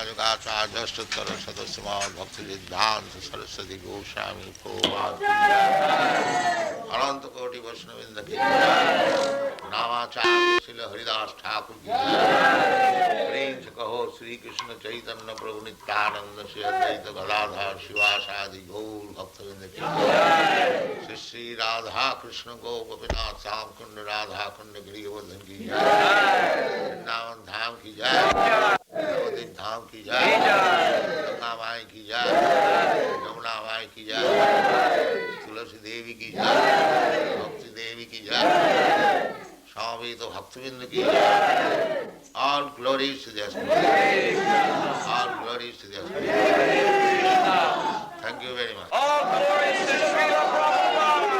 पादुकाचार्यष्टोत्तर सदस्यमान् भक्तिसिद्धान्त सरस्वती गोस्वामी प्रभुपाद अनंत कोटि वैष्णववृंद की नामाचार्य श्रील हरिदास ठाकुर की प्रेम से कहो श्री कृष्ण चैतन्य प्रभु नित्यानंद श्री अद्वैत गदाधर शिवासादि गौर भक्तवृंद की श्री श्री राधा कृष्ण गोपीनाथ श्याम कुंड राधा कुंड गिरिवर्धन की वृंदावन धाम की जय, नवद्वीप धाम की जय, गंगा माई की जय, यमुना माई की जय, तुलसी देवी की जय, भक्ति देवी की जय, स्वामी तो भक्तविंद की जय। All glories to the Spirit. All glories to the Spirit. Thank you very much. All glories to Srila Prabhupada.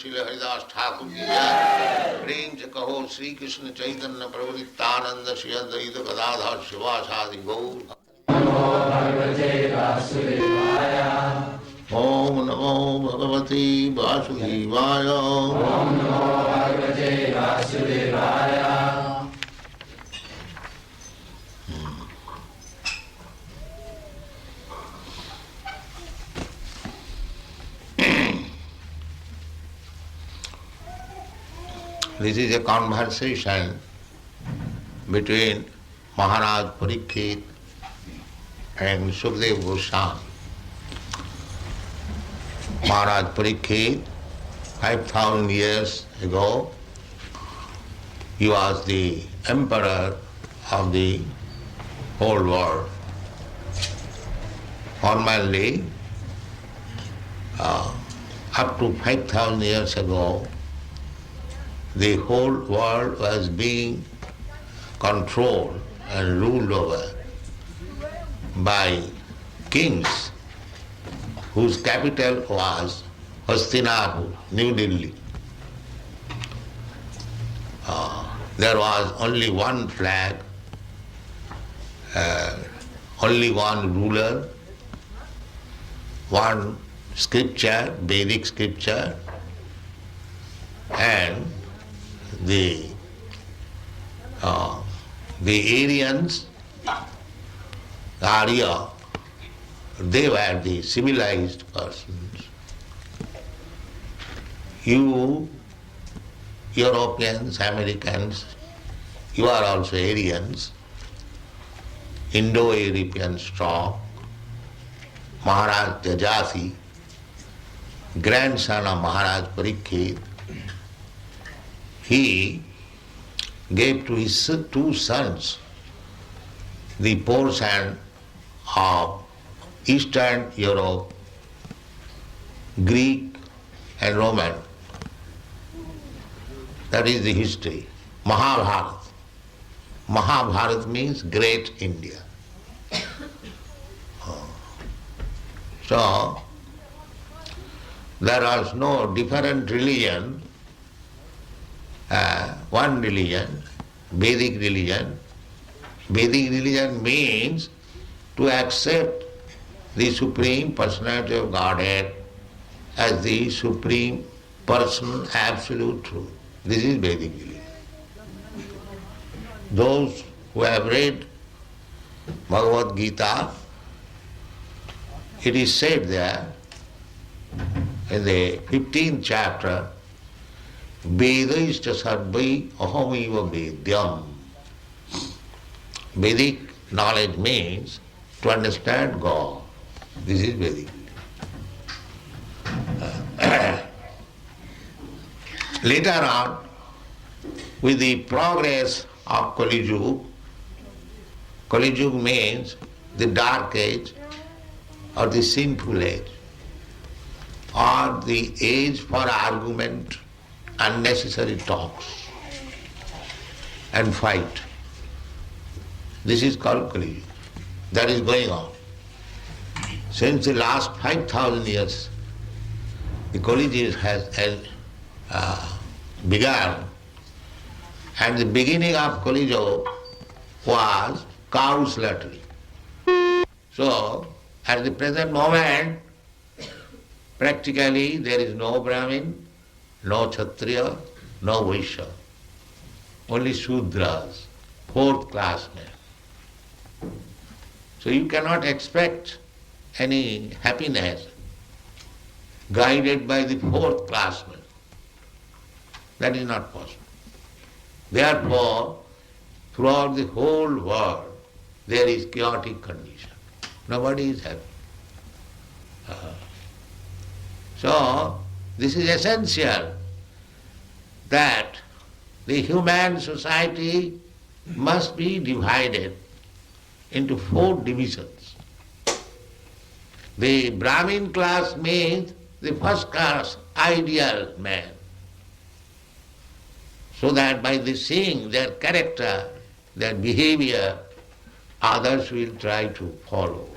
Srila Haridas Thakur की जय। प्रेम से कहो श्री कृष्ण चैतन्य प्रभु नित्यानंद श्री अद्वैत गदाधर शिवासादि गौर। ओम नमो भगवते वासुदेवाय। ओम नमो भगवते वासुदेवाय। This is a conversation between Maharaj Parikshit and Sukadeva Goswami. Maharaj Parikshit, 5,000 years ago, he was the emperor of the whole world. Formerly, up to 5,000 years ago, the whole world was being controlled and ruled over by kings whose capital was Hastinapur, New Delhi. There was only one flag, only one ruler, one scripture, Vedic scripture, and the Aryans, the Arya, they were the civilized persons. You, Europeans, Americans, you are also Aryans, Indo-European stock. Maharaj Jajasi, grandson of Maharaj Parikshit, he gave to his two sons the portion of Eastern Europe, Greek and Roman. That is the history. Mahabharata. Mahabharata means Great India. So, there was no different religion, one religion, Vedic religion. Vedic religion means to accept the Supreme Personality of Godhead as the Supreme Person, Absolute Truth. This is Vedic religion. Those who have read Bhagavad Gita, it is said there in the 15th chapter, Vedaishta sarvai ahamiva vedyam. Vedic knowledge means to understand God. This is Vedic. Later on, with the progress of Kali Yuga, Kali Yuga means the dark age or the sinful age, or the age for argument, unnecessary talks and fight. This is called Kali Yuga. That is going on. Since the last 5,000 years, the Kali Yuga has begun, and the beginning of Kali Yuga was cow slaughtering. So, at the present moment, practically there is no Brahmin, no Kshatriya, no Vaishya, only Shudras, fourth class men. So you cannot expect any happiness guided by the fourth class men. That is not possible. Therefore, throughout the whole world, there is chaotic condition. Nobody is happy. So, this is essential that the human society must be divided into 4 divisions. The Brahmin class means the first class ideal man, so that by the seeing their character, their behavior, others will try to follow.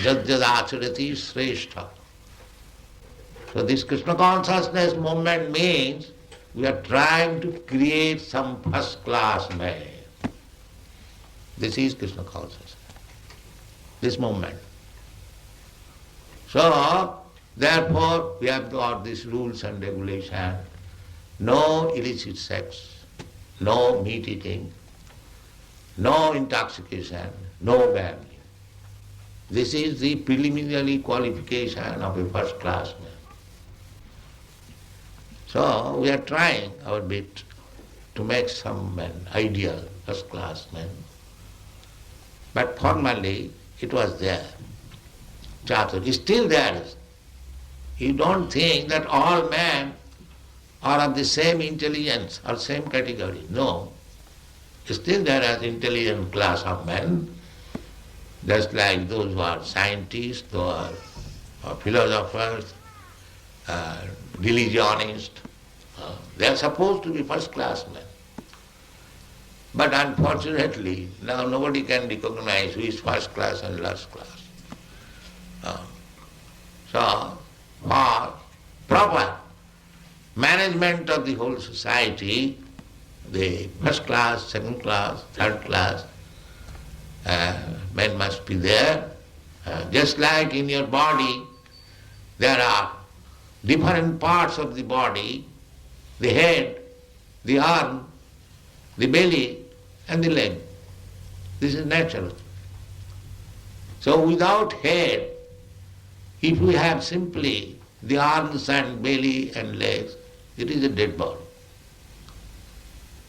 Jad jad acharati shrestha. So this Krishna consciousness movement means we are trying to create some first class man. This is Krishna consciousness, this movement. So, therefore, we have got these rules and regulations. No illicit sex, no meat eating, no intoxication, no gambling. This is the preliminary qualification of a first class man. So we are trying our bit to make some men ideal, first class men. But formally it was there. Chatur is still there. You don't think that all men are of the same intelligence or same category. No. Still there is intelligent class of men, just like those who are scientists, those who are philosophers, religionists. They are supposed to be first class men. But unfortunately, now nobody can recognize who is first class and last class. So, for proper management of the whole society, the first class, second class, third class, men must be there. Just like in your body, there are different parts of the body, the head, the arm, the belly, and the leg. This is natural. So without head, if we have simply the arms and belly and legs, it is a dead body.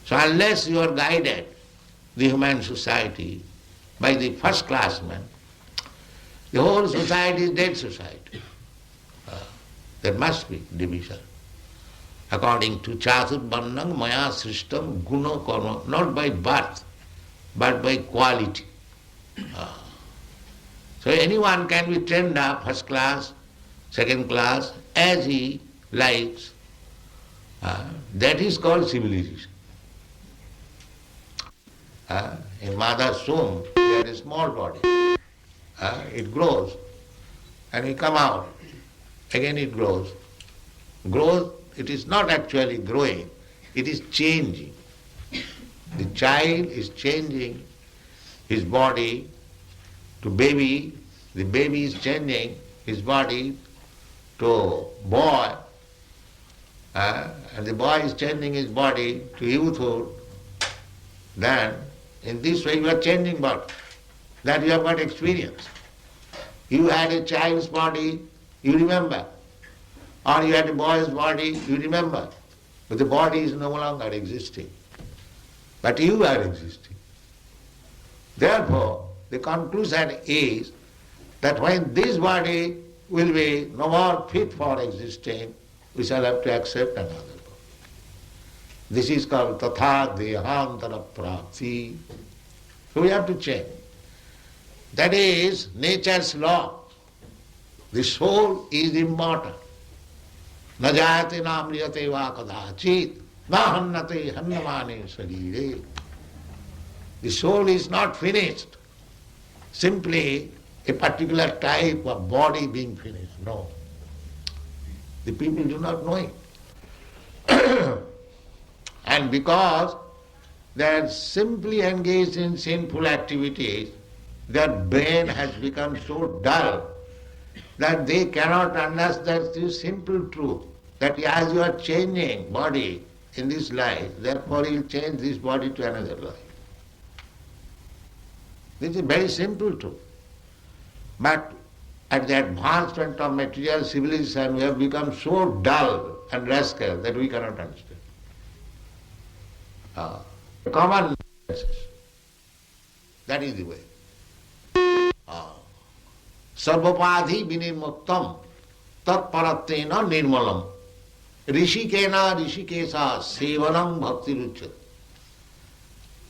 So unless you are guided, the human society, by the first class man, the whole society is dead society. There must be division. According to Chatur Varnam Maya Srishtam Guna Karma, not by birth, but by quality. So anyone can be trained up first class, second class, as he likes. That is called civilization. In mother's womb, there is a small body. It grows and we come out. Again it grows. Growth, it is not actually growing, it is changing. The child is changing his body to baby, the baby is changing his body to boy, and the boy is changing his body to youthhood. Then, in this way you are changing body. That you have got experience. You had a child's body, you remember. Or you had a boy's body, you remember. But the body is no longer existing. But you are existing. Therefore, the conclusion is that when this body will be no more fit for existing, we shall have to accept another body. This is called tatha dehantara prapti. So we have to change. That is nature's law. The soul is immortal. Na jayate na amriyate va kadachit, na hannate hannamane sarire. The soul is not finished. Simply a particular type of body being finished. No. The people do not know it. And because they are simply engaged in sinful activities, their brain has become so dull that they cannot understand this simple truth, that as you are changing body in this life, therefore you will change this body to another life. This is a very simple truth. But at the advancement of material civilization, we have become so dull and rascal that we cannot understand. Common sense. That is the way. Sarvapadhi vinirmuktam tat parattena nirmalam rishikena rishikesa sevanam bhakti ruchyate.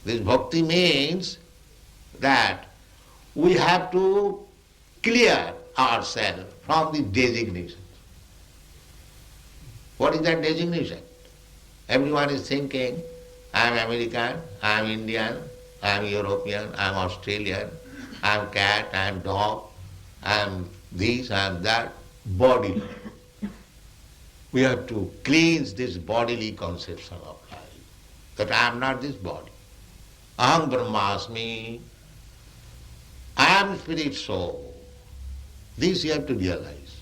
This bhakti means that we have to clear ourselves from the designation. What is that designation? Everyone is thinking, I am American, I am Indian, I am European, I am Australian, I am cat, I am dog, I am this, I am that, body. We have to cleanse this bodily conception of life, that I am not this body. Aham Brahmasmi, I am spirit soul. This you have to realize.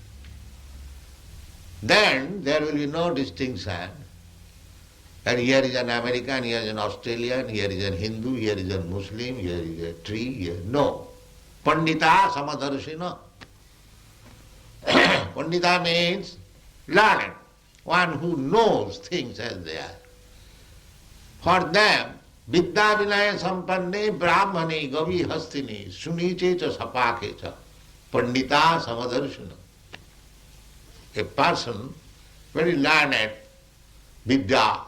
Then there will be no distinction that here is an American, here is an Australian, here is a Hindu, here is a Muslim, here is a tree, here. No. Pandita Samadarshina. Pandita means learned, one who knows things as they are. For them, Vidya Vinaya Sampanne Brahmane Gavi Hastini Suniche cha Sapake cha Pandita Samadarshana. A person very learned, Vidya,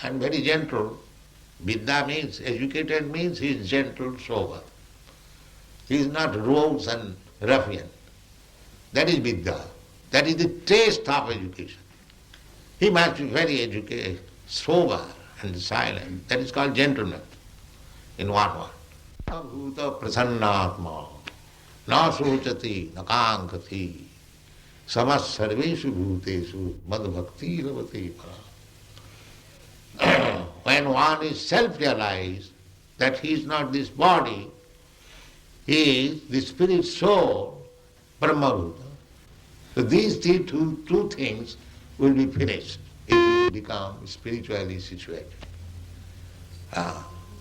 and very gentle. Vidya means, educated means he is gentle, sober. He is not rogues and ruffian. That is Vidya. That is the taste of education. He must be very educated, sober and silent. That is called gentleman in one word. Bhuta prasannatma, na sochati, na kankati, samas sarveshu bhutesu, mad bhakti ravati para. When one is self-realized that he is not this body, he is the spirit soul, Brahma-bhuta. So these two things will be finished if you become spiritually situated.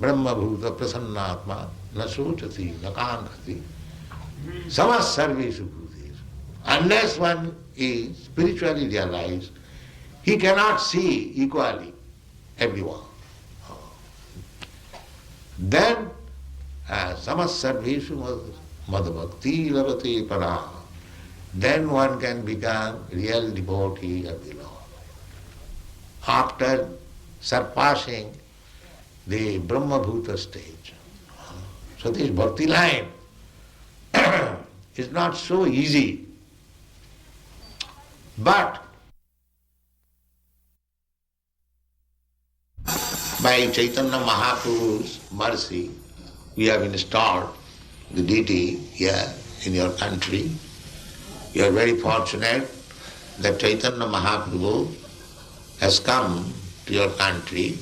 Brahma-bhuta prasannatma na sochati na kankati samas sarveshu bhutesu. Unless one is spiritually realized, he cannot see equally everyone. Then samas sarveshu madbhakti lavati para. Then one can become real devotee of the Lord. After surpassing the Brahma-bhuta stage. So this bhakti line is not so easy. But by Chaitanya Mahaprabhu's mercy, we have installed the deity here in your country. You are very fortunate that Chaitanya Mahaprabhu has come to your country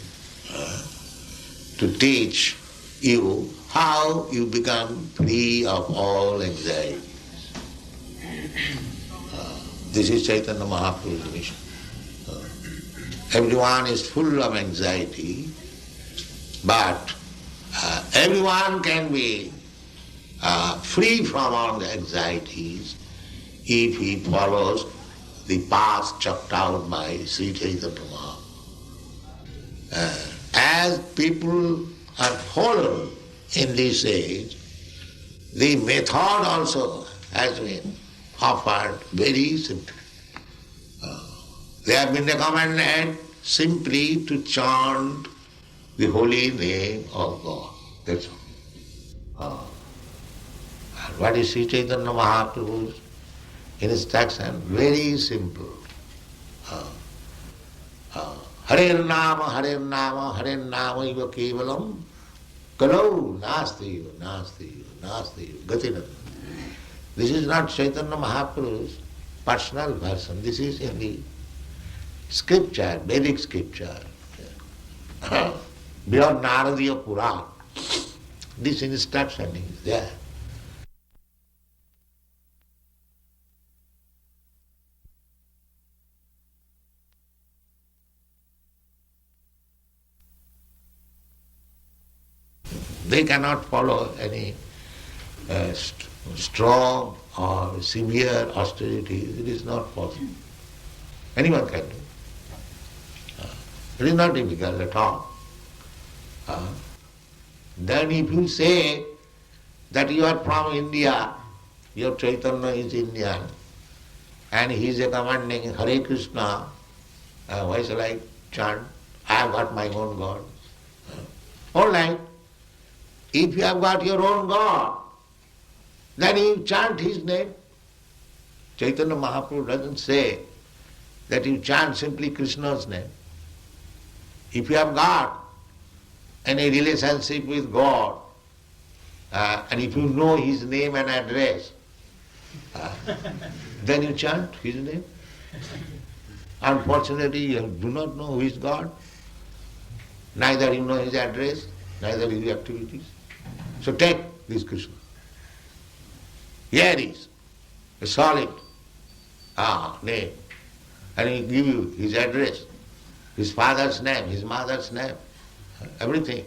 to teach you how you become free of all anxiety. This is Chaitanya Mahaprabhu's mission. Everyone is full of anxiety, but everyone can be free from all the anxieties if he follows the path chalked out by Sri Chaitanya Mahaprabhu. As people are fallen in this age, the method also has been offered very simply. They have been recommended simply to chant the holy name of God. That's all. And what is Sri Chaitanya Mahaprabhu's instruction? Very simple. Hare Nama, Hare Nama, Hare Nama iva kevalam kalau nasti gatinam. This is not Chaitanya Mahaprabhu's personal version. This is in the scripture, Vedic scripture. Beyond Naradiya Purana, this instruction is there. They cannot follow any strong or severe austerity. It is not possible. Anyone can do. It is not difficult at all. Then if you say that you are from India, your Chaitanya is Indian, and he is commanding Hare Krishna, why shall I chant? I have got my own God. All right. If you have got your own God, then you chant his name. Chaitanya Mahaprabhu doesn't say that you chant simply Krishna's name. If you have got any relationship with God, and if you know his name and address, then you chant his name. Unfortunately, you do not know who is God. Neither you know his address, neither his activities. So take this Krishna. Here is a solid name. And he give you his address, his father's name, his mother's name, everything.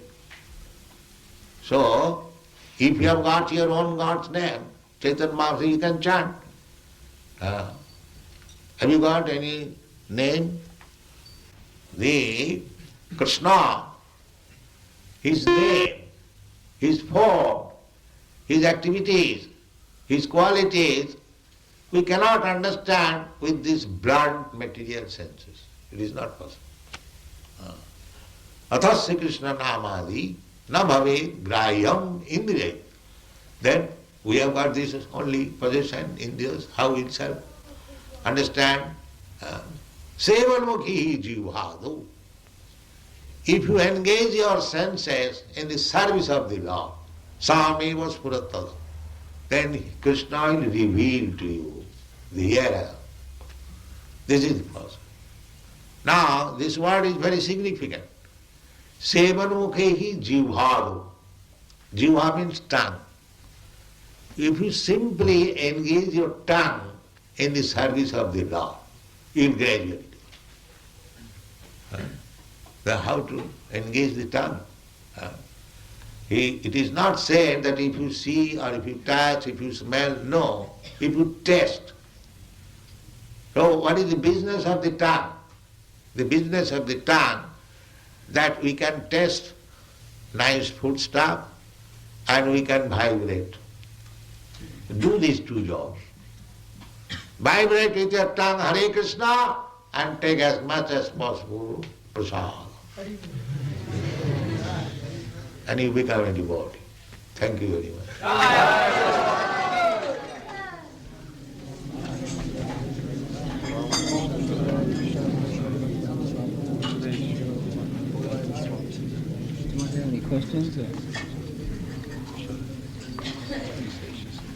So, if you have got your own God's name, Chaitanya Mahaprabhu, you can chant. Have you got any name? The Krishna, his name, his form, his activities, his qualities, we cannot understand with these blunt material senses. It is not possible. Athasya Krishna namadi na bhave grahyam indriya. Then we have got this only possession in this, how it shall understand. Sevanmukhi jivhadu. If you engage your senses in the service of the Lord, sameva spuratada, then Krishna will reveal to you the hereafter. This is possible. Now, this word is very significant. Sevanmukhehi jivhadu. Jivha means tongue. If you simply engage your tongue in the service of the Lord, you will gradually do. Then how to engage the tongue? It is not said that if you see or if you touch, if you smell, no. If you taste. So what is the business of the tongue? The business of the tongue, that we can taste nice food stuff and we can vibrate. Do these two jobs. Vibrate with your tongue Hare Krishna and take as much as possible prasad. And you become a devotee. Thank you very much. Any questions?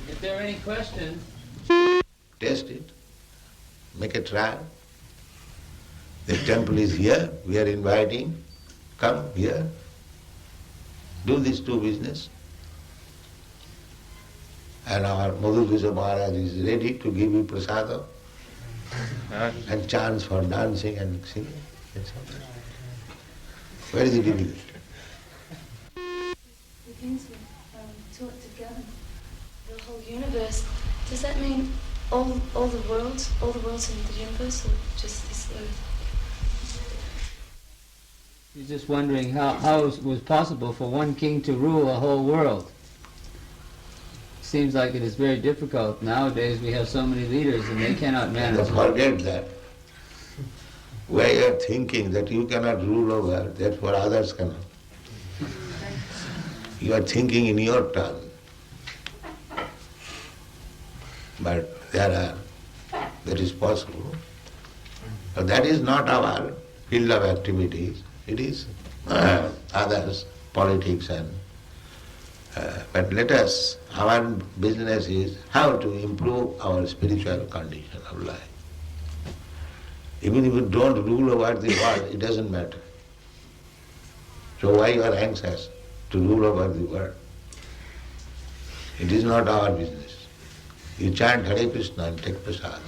If there are any questions, Test it. Make a trial. The temple is here. We are inviting. Come here. Do these two business. And our Madhukisha Maharaj is ready to give you prasada and chance for dancing and singing. That's all. Where is the difficulty? The things we taught together, the whole universe, does that mean all the worlds in the universe, or just this earth? he's just wondering how it was possible for one king to rule a whole world. Seems like it is very difficult. Nowadays we have so many leaders and they cannot manage. Forget that. Where you are thinking that you cannot rule over, therefore others cannot. You are thinking in your turn. But that is possible. But that is not our field of activities. It is others, politics and... but let us, our business is how to improve our spiritual condition of life. Even if you don't rule over the world, it doesn't matter. So why you are anxious to rule over the world? It is not our business. You chant Hare Krishna and take prasad.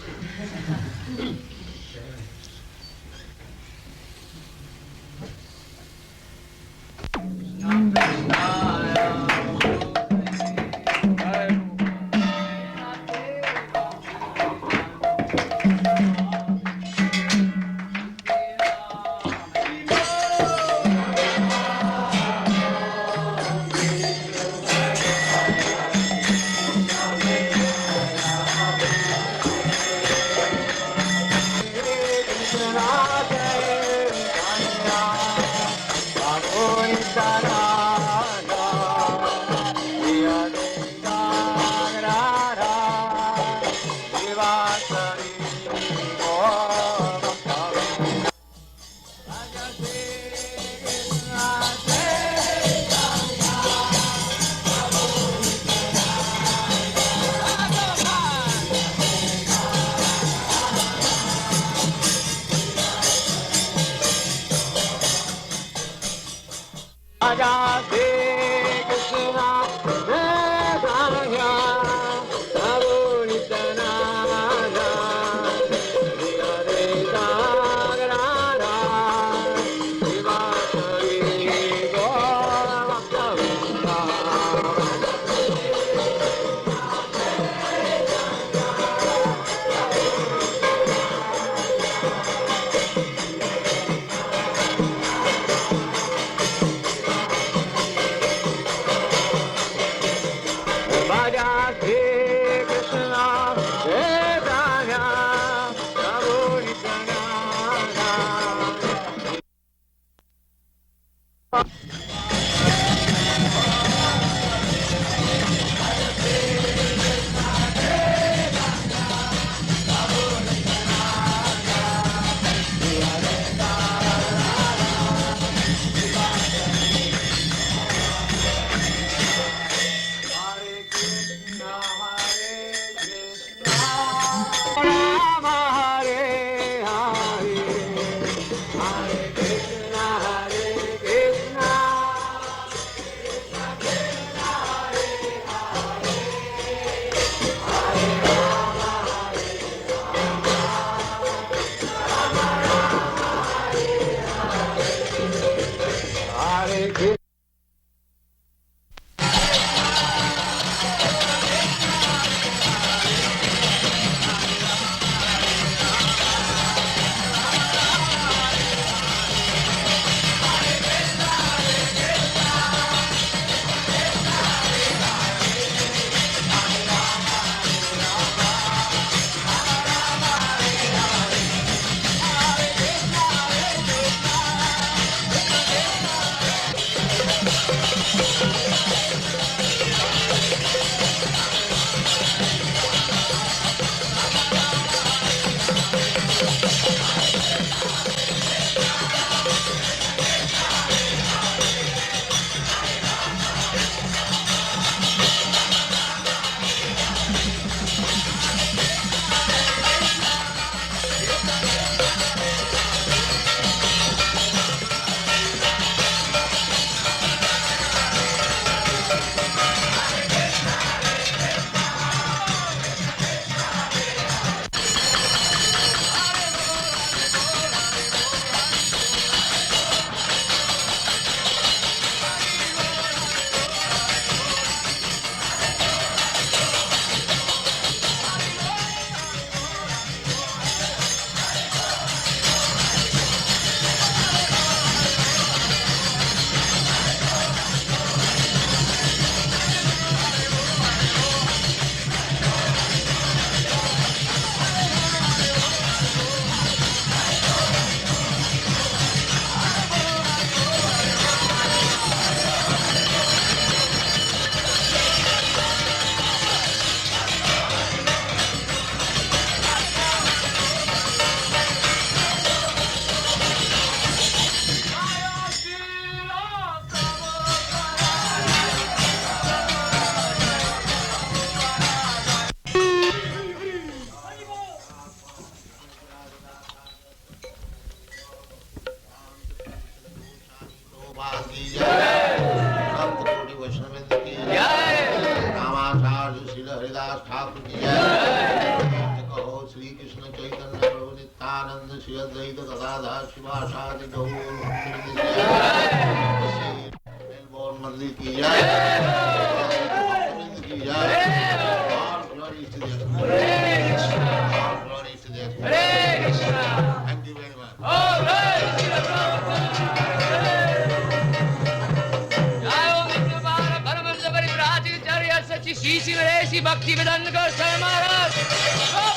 भक्ति विधान कर महाराज